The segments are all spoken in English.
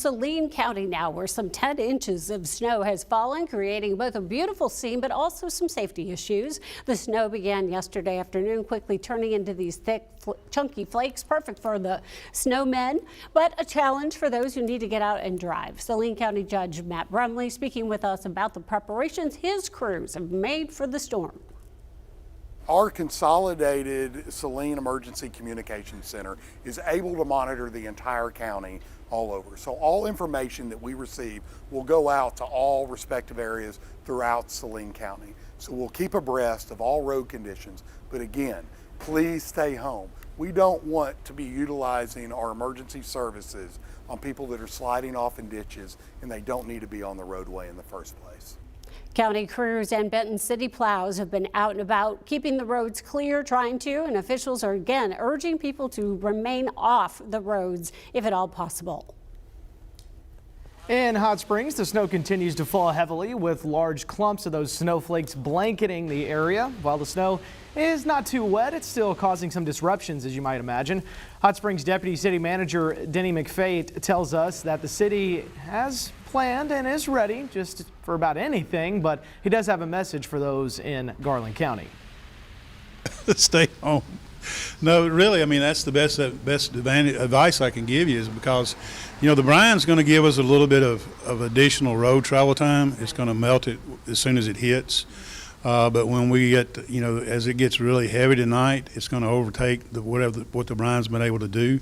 Saline County now, where some 10 inches of snow has fallen, creating both a beautiful scene but also some safety issues. The snow began yesterday afternoon, quickly turning into these thick, chunky flakes, perfect for the snowmen, but a challenge for those who need to get out and drive. Saline County Judge Matt Brumley speaking with us about the preparations his crews have made for the storm. Our consolidated Saline Emergency Communications Center is able to monitor the entire county all over. So all information that we receive will go out to all respective areas throughout Saline County. So we'll keep abreast of all road conditions, but again, please stay home. We don't want to be utilizing our emergency services on people that are sliding off in ditches and they don't need to be on the roadway in the first place. County crews and Benton City plows have been out and about, keeping the roads clear, and officials are again urging people to remain off the roads if at all possible. In Hot Springs, the snow continues to fall heavily with large clumps of those snowflakes blanketing the area. While the snow is not too wet, it's still causing some disruptions, as you might imagine. Hot Springs Deputy City Manager Denny McFate tells us that the city has planned and is ready just for about anything, but he does have a message for those in Garland County. Stay home. No, really, I mean, that's the best advice I can give you, is because, you know, the brine's going to give us a little bit of additional road travel time. It's going to melt it as soon as it hits. But when we get, you know, as it gets really heavy tonight, it's going to overtake what the brine's been able to do.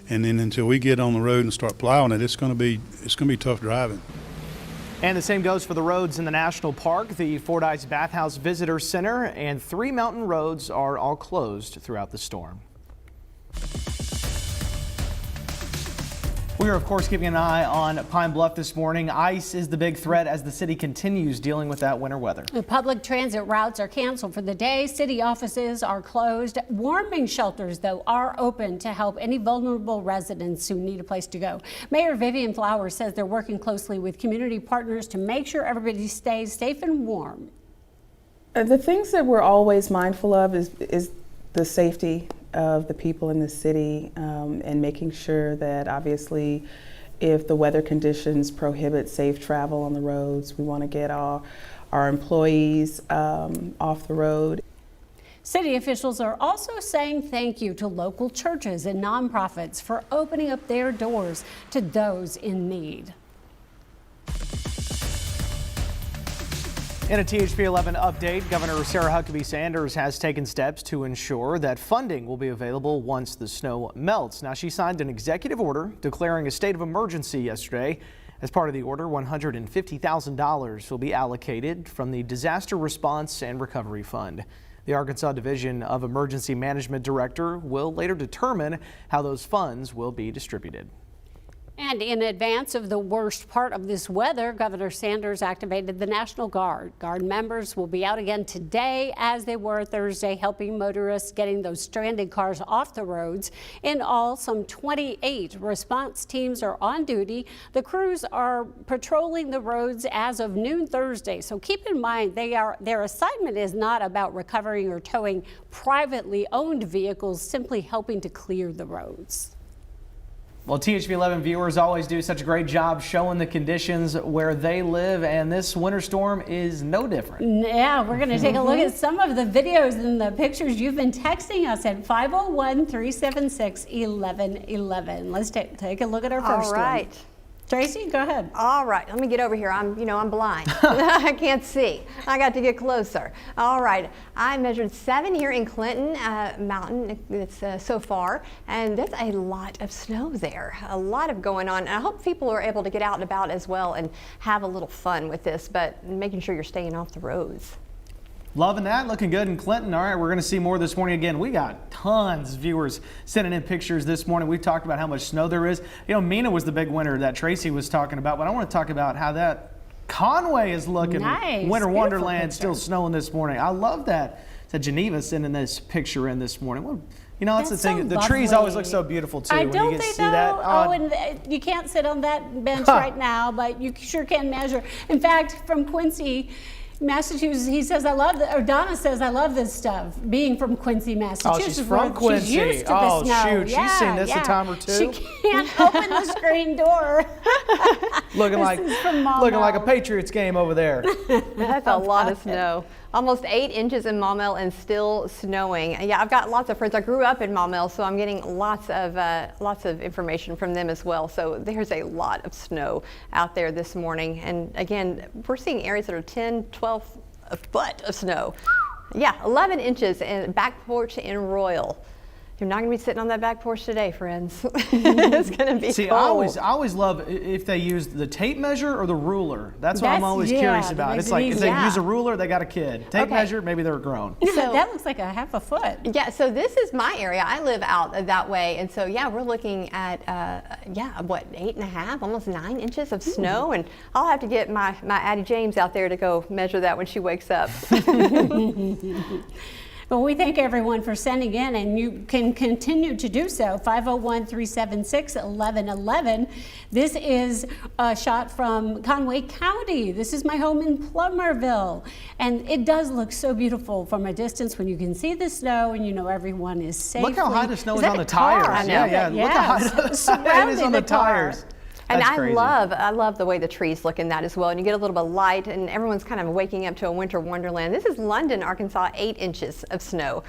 And then until we get on the road and start plowing it, it's going to be tough driving. And the same goes for the roads in the National Park. The Fordyce Bathhouse Visitor Center and 3 mountain roads are all closed throughout the storm. We are, of course, keeping an eye on Pine Bluff this morning. Ice is the big threat as the city continues dealing with that winter weather. The public transit routes are canceled for the day. City offices are closed. Warming shelters, though, are open to help any vulnerable residents who need a place to go. Mayor Vivian Flowers says they're working closely with community partners to make sure everybody stays safe and warm. The things that we're always mindful of is the safety of the people in the city, and making sure that obviously if the weather conditions prohibit safe travel on the roads, we want to get our employees off the road. City officials are also saying thank you to local churches and nonprofits for opening up their doors to those in need. In a THP 11 update, Governor Sarah Huckabee Sanders has taken steps to ensure that funding will be available once the snow melts. Now, she signed an executive order declaring a state of emergency yesterday. As part of the order, $150,000 will be allocated from the Disaster Response and Recovery Fund. The Arkansas Division of Emergency Management Director will later determine how those funds will be distributed. And in advance of the worst part of this weather, Governor Sanders activated the National Guard. Guard members will be out again today as they were Thursday, helping motorists getting those stranded cars off the roads. In all, some 28 response teams are on duty. The crews are patrolling the roads as of noon Thursday. So keep in mind, their assignment is not about recovering or towing privately owned vehicles, simply helping to clear the roads. Well, THP 11 viewers always do such a great job showing the conditions where they live, and this winter storm is no different. Yeah, we're going to take a look at some of the videos and the pictures you've been texting us at 501-376-1111. Let's take a look at our first one. All right. Tracy, go ahead. All right, let me get over here. I'm blind. I can't see. I got to get closer. All right, I measured 7 here in Clinton Mountain. It's so far, and there's a lot of snow there. A lot of going on. And I hope people are able to get out and about as well and have a little fun with this, but making sure you're staying off the roads. Loving that, looking good in Clinton. All right, we're going to see more this morning. Again, we got tons of viewers sending in pictures this morning. We've talked about how much snow there is. You know, Mina was the big winner that Tracy was talking about, but I want to talk about how that Conway is looking. Nice. Winter Wonderland, still snowing this morning. I love that. It's Geneva sending this picture in this morning. Well, you know, that's the thing. The trees always look so beautiful, too, when you get to see that. Oh, and you can't sit on that bench right now, but you sure can measure. In fact, from Quincy, Massachusetts, he says, or Donna says, I love this stuff, being from Quincy, Massachusetts. Oh, she's from Quincy. She's used to the Oh, snow. shoot, she's seen this a time or two. She can't open the screen door. Looking like a Patriots game over there. That's a lot of snow. Almost 8 inches in Maumelle and still snowing. Yeah, I've got lots of friends. I grew up in Maumelle, so I'm getting lots of information from them as well. So there's a lot of snow out there this morning. And again, we're seeing areas that are 10, 12 a foot of snow. Yeah, 11 inches in back porch in Royal. You're not going to be sitting on that back porch today, friends. It's going to be See, cold. I always love if they use the tape measure or the ruler. That's what I'm always curious about. It's like if they use a ruler, they got a kid. Tape measure, maybe they're grown. So that looks like a half a foot. Yeah, so this is my area. I live out that way, and so yeah, we're looking at 8.5, almost 9 inches of snow, and I'll have to get my Addie James out there to go measure that when she wakes up. Well, we thank everyone for sending in, and you can continue to do so. 501-376-1111. This is a shot from Conway County. This is my home in Plumerville. And it does look so beautiful from a distance when you can see the snow and you know everyone is safe. Look how high the snow is that on a the tires. car? Yeah. Look how high the snow is on the tires. And That's I crazy. love the way the trees look in that as well. And you get a little bit of light, and everyone's kind of waking up to a winter wonderland. This is London, Arkansas, 8 inches of snow.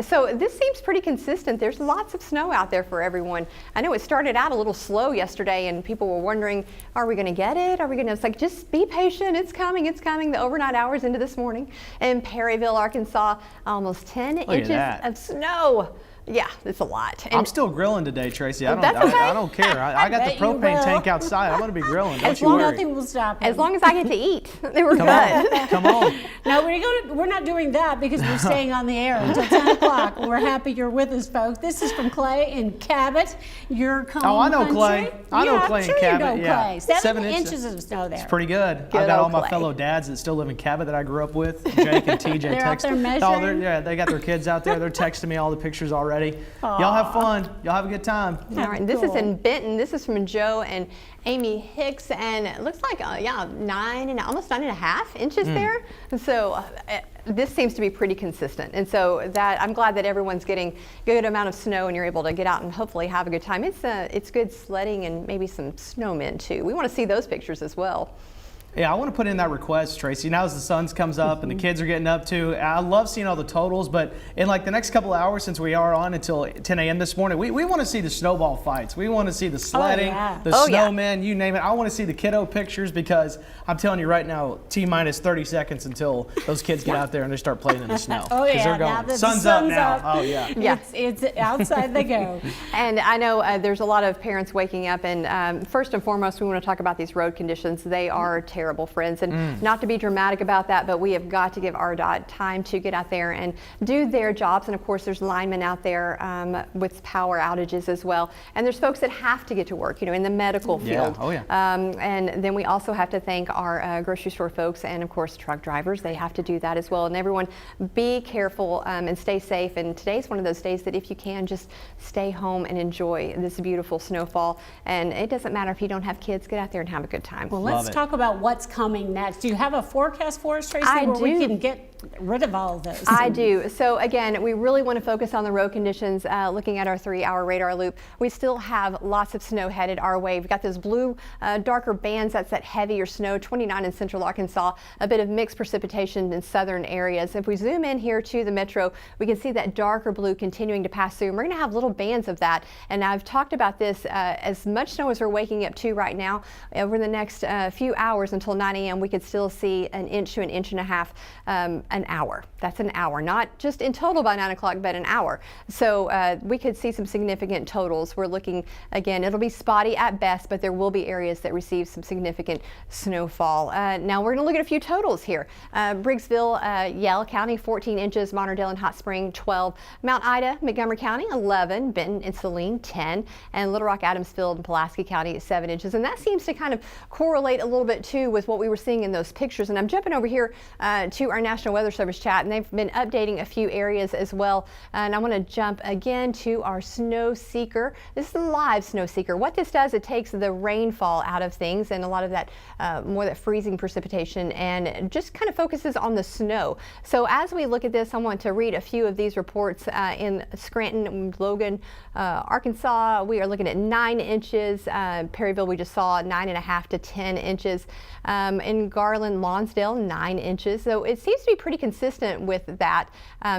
So this seems pretty consistent. There's lots of snow out there for everyone. I know it started out a little slow yesterday, and people were wondering, are we going to get it? Are we going to? It's like, just be patient. It's coming. It's coming. The overnight hours into this morning. In Perryville, Arkansas, almost 10 inches of snow. Yeah, it's a lot. And I'm still grilling today, Tracy. I that's okay. don't care. I got the bet you propane will. tank outside. I'm going to be grilling. Don't As you long worry. nothing will stop him. as long as I get to eat, they were Come good. on. Come on. No, we're not doing that because we're staying on the air until 10 o'clock. We're happy you're with us, folks. This is from Clay in Cabot. Your home Oh, I know country. Clay. I know Yeah, Clay I'm in sure Cabot. You know Yeah. Clay. 7 7 inches of snow there. It's pretty good. Good I've got all old my Clay. fellow dads that still live in Cabot that I grew up with. Jake and TJ They're out there measuring? they got their kids out there. They're texting me all the pictures already. Y'all have fun. Y'all have a good time. All right, this is Cool. in Benton. This is from Joe and Amy Hicks, and it looks like almost 9.5 inches there. And so this seems to be pretty consistent, and so that I'm glad that everyone's getting a good amount of snow, and you're able to get out and hopefully have a good time. It's good sledding and maybe some snowmen too. We want to see those pictures as well. Yeah, I want to put in that request, Tracy. Now as the sun comes up and the kids are getting up too, I love seeing all the totals, but in like the next couple of hours, since we are on until 10 a.m. this morning, we want to see the snowball fights. We want to see the sledding, the snowmen, you name it. I want to see the kiddo pictures because I'm telling you right now, T-minus 30 seconds until those kids get out there and they start playing in the snow. Oh yeah, they're going, now that the sun's up sun's now. up. Oh yeah. Yeah. It's outside they go. And I know there's a lot of parents waking up, and first and foremost, we want to talk about these road conditions. They are terrible, friends, and not to be dramatic about that, but we have got to give RDOT time to get out there and do their jobs. And of course, there's linemen out there with power outages as well. And there's folks that have to get to work, in the medical field. Oh, yeah. And then we also have to thank our grocery store folks and of course truck drivers. They have to do that as well. And everyone, be careful and stay safe. And today's one of those days that if you can, just stay home and enjoy this beautiful snowfall. And it doesn't matter if you don't have kids, get out there and have a good time. Well, let's talk about what's coming next. Do you have a forecast for us, Tracy, I where we do. can get rid of all of this? I do. So again, we really want to focus on the road conditions. Looking at our 3-hour radar loop, we still have lots of snow headed our way. We've got those blue, darker bands. That's that heavier snow. 29 in central Arkansas. A bit of mixed precipitation in southern areas. If we zoom in here to the metro, we can see that darker blue continuing to pass through. And we're going to have little bands of that. And I've talked about this. As much snow as we're waking up to right now, over the next few hours until 9 a.m., we could still see an inch to an inch and a half an hour. That's an hour, not just in total by 9 o'clock, but an hour. So we could see some significant totals. We're looking, again, it'll be spotty at best, but there will be areas that receive some significant snowfall. Now we're going to look at a few totals here. Briggsville, Yell County, 14 inches, Monardale and Hot Spring, 12. Mount Ida, Montgomery County, 11. Benton and Saline, 10. And Little Rock, Adamsfield, and Pulaski County, 7 inches. And that seems to kind of correlate a little bit too with what we were seeing in those pictures. And I'm jumping over here to our National Weather Weather Service chat, and they've been updating a few areas as well. And I want to jump again to our snow seeker. This is a live snow seeker. What this does, it takes the rainfall out of things and a lot of that more that freezing precipitation, and just kind of focuses on the snow. So as we look at this, I want to read a few of these reports. In Scranton, Logan, Arkansas, we are looking at 9 inches. Perryville, we just saw 9.5 to 10 inches. In Garland, Lonsdale, 9 inches. So it seems to be pretty consistent with that.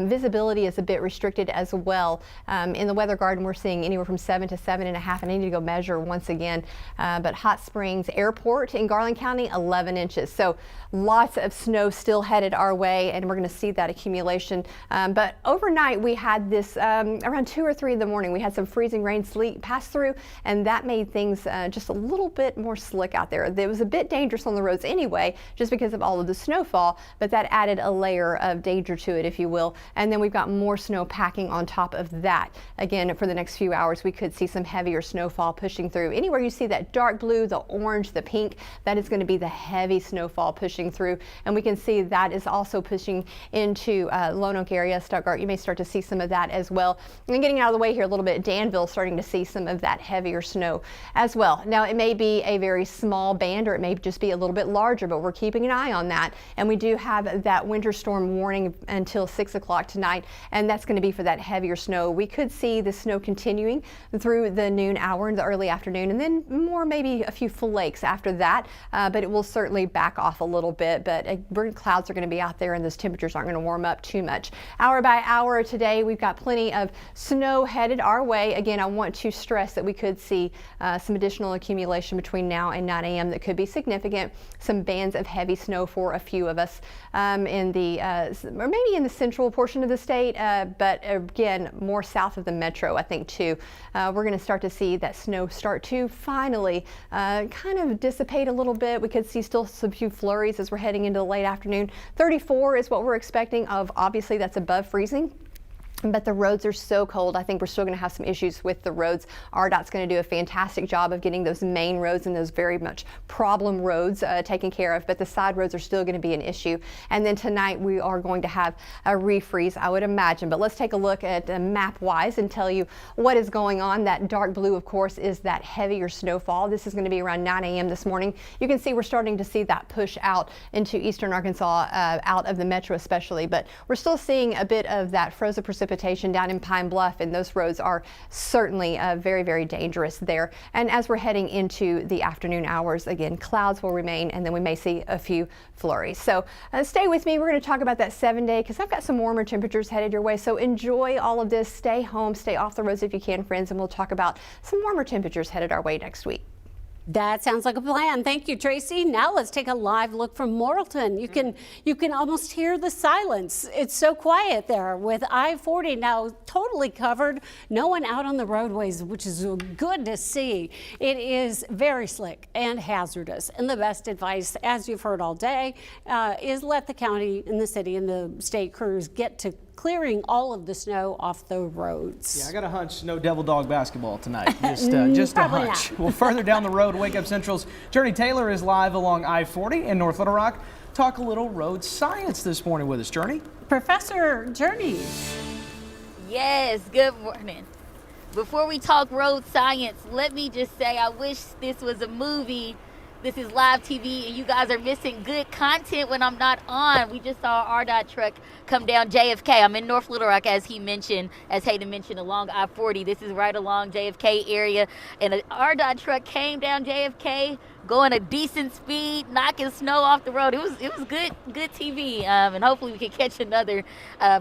Visibility is a bit restricted as well. In the weather garden, we're seeing anywhere from 7 to 7.5. I need to go measure once again. But Hot Springs Airport in Garland County, 11 inches. So lots of snow still headed our way, and we're going to see that accumulation. But overnight, we had this around 2 or 3 in the morning. We had some freezing rain, sleet pass through, and that made things just a little bit more slick out there. It was a bit dangerous on the roads anyway, just because of all of the snowfall, but that added a layer of danger to it, if you will. And then we've got more snow packing on top of that. Again, for the next few hours, we could see some heavier snowfall pushing through. Anywhere you see that dark blue, the orange, the pink, that is going to be the heavy snowfall pushing through. And we can see that is also pushing into Lone Oak area, Stuttgart. You may start to see some of that as well. And getting out of the way here a little bit, Danville starting to see some of that heavier snow as well. Now, it may be a very small band, or it may just be a little bit larger, but we're keeping an eye on that. And we do have that winter storm warning until 6 o'clock tonight, and that's going to be for that heavier snow. We could see the snow continuing through the noon hour in the early afternoon, and then more, maybe a few flakes after that, but it will certainly back off a little bit. But clouds are going to be out there, and those temperatures aren't going to warm up too much. Hour by hour today, we've got plenty of snow headed our way. Again, I want to stress that we could see some additional accumulation between now and 9 a.m. that could be significant. Some bands of heavy snow for a few of us in the, or maybe in the central portion of the state, but again, more south of the metro, I think, too. We're going to start to see that snow start to finally kind of dissipate a little bit. We could see still some few flurries as we're heading into the late afternoon. 34 is what we're expecting of, obviously that's above freezing. But the roads are so cold. I think we're still going to have some issues with the roads. RDOT's going to do a fantastic job of getting those main roads and those very much problem roads taken care of, but the side roads are still going to be an issue. And then tonight we are going to have a refreeze, I would imagine. But let's take a look at map-wise and tell you what is going on. That dark blue, of course, is that heavier snowfall. This is going to be around 9 a.m. this morning. You can see we're starting to see that push out into eastern Arkansas, out of the metro especially. But we're still seeing a bit of that frozen precipitation down in Pine Bluff, and those roads are certainly very, very dangerous there. And as we're heading into the afternoon hours, again, clouds will remain, and then we may see a few flurries. So stay with me. We're going to talk about that 7-day, because I've got some warmer temperatures headed your way. So enjoy all of this. Stay home, stay off the roads if you can, friends, and we'll talk about some warmer temperatures headed our way next week. That sounds like a plan. Thank you, Tracy. Now let's take a live look from Morrilton. You can almost hear the silence. It's so quiet there with I-40 now totally covered. No one out on the roadways, which is good to see. It is very slick and hazardous. And the best advice, as you've heard all day, is let the county and the city and the state crews get to clearing all of the snow off the roads. Yeah, I got a hunch no devil dog basketball tonight. Just a hunch. Well, further down the road, Wake Up Central's Journey Taylor is live along I-40 in North Little Rock. Talk a little road science this morning with us, Journey. Professor Journey. Yes, good morning. Before we talk road science, let me just say I wish this was a movie. This is live TV, and you guys are missing good content when I'm not on. We just saw our RDOT truck come down JFK. I'm in North Little Rock, as Hayden mentioned, along I-40. This is right along JFK area, and an RDOT truck came down JFK, going a decent speed, knocking snow off the road. It was good TV, and hopefully we can catch another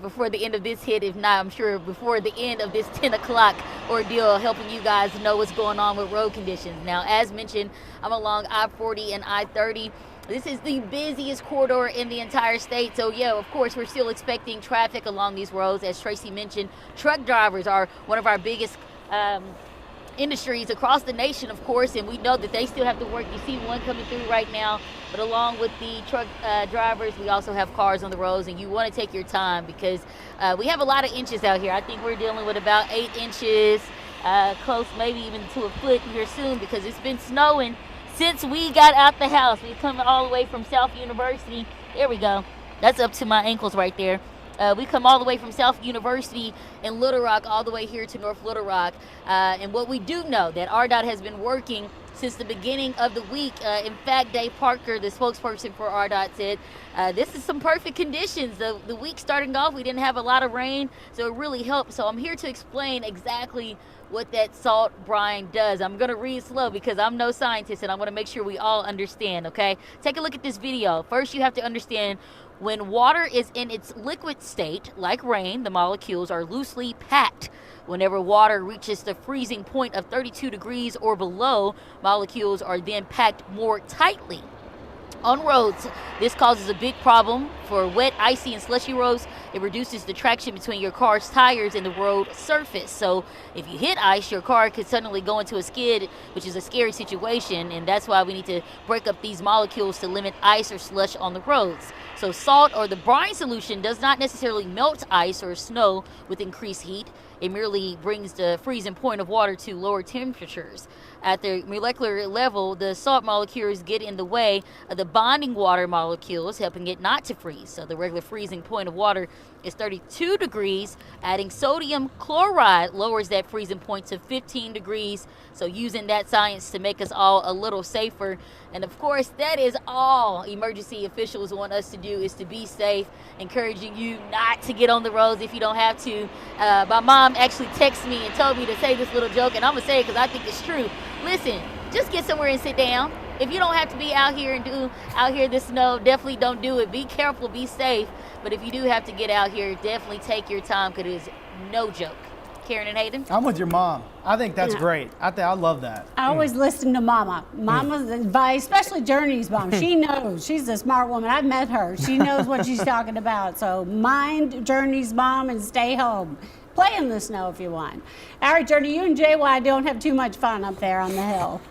before the end of this hit. If not, I'm sure before the end of this 10 o'clock ordeal, helping you guys know what's going on with road conditions. Now, as mentioned, I'm along I-40 and I-30. This is the busiest corridor in the entire state. So yeah, of course, we're still expecting traffic along these roads. As Tracy mentioned, truck drivers are one of our biggest industries across the nation, of course, and we know that they still have to work. You see one coming through right now, but along with the truck drivers, we also have cars on the roads, and you want to take your time because we have a lot of inches out here. I think we're dealing with about 8 inches, close maybe even to a foot here soon, because it's been snowing since we got out the house. We're coming all the way from South University. There we go. That's up to my ankles right there. We come all the way from South University in Little Rock all the way here to North Little Rock. And what we do know that RDOT has been working since the beginning of the week. In fact, Dave Parker, the spokesperson for RDOT, said this is some perfect conditions. The week starting off, we didn't have a lot of rain, so it really helped. So I'm here to explain exactly what that salt brine does. I'm going to read slow because I'm no scientist, and I want to make sure we all understand, okay? Take a look at this video. First, you have to understand when water is in its liquid state, like rain, the molecules are loosely packed. Whenever water reaches the freezing point of 32 degrees or below, molecules are then packed more tightly. On roads, this causes a big problem. For wet, icy, and slushy roads, it reduces the traction between your car's tires and the road surface. So if you hit ice, your car could suddenly go into a skid, which is a scary situation, and that's why we need to break up these molecules to limit ice or slush on the roads. So salt or the brine solution does not necessarily melt ice or snow with increased heat. It merely brings the freezing point of water to lower temperatures. At the molecular level, the salt molecules get in the way of the bonding water molecules, helping it not to freeze. So the regular freezing point of water is 32 degrees. Adding sodium chloride lowers that freezing point to 15 degrees. So using that science to make us all a little safer. And of course, that is all emergency officials want us to do, is to be safe, encouraging you not to get on the roads if you don't have to. My mom actually texted me and told me to say this little joke, and I'm gonna say it because I think it's true. Listen, just get somewhere and sit down. If you don't have to be out here and do out here this snow, definitely don't do it. Be careful, be safe. But if you do have to get out here, definitely take your time because it is no joke. Karen and Hayden? I'm with your mom. I think that's great. I love that. I always listen to Mama. Mama's advice, especially Journey's mom. She knows. She's a smart woman. I've met her. She knows what she's talking about. So mind Journey's mom and stay home. Play in the snow if you want. All right, Journey, you and JY don't have too much fun up there on the hill.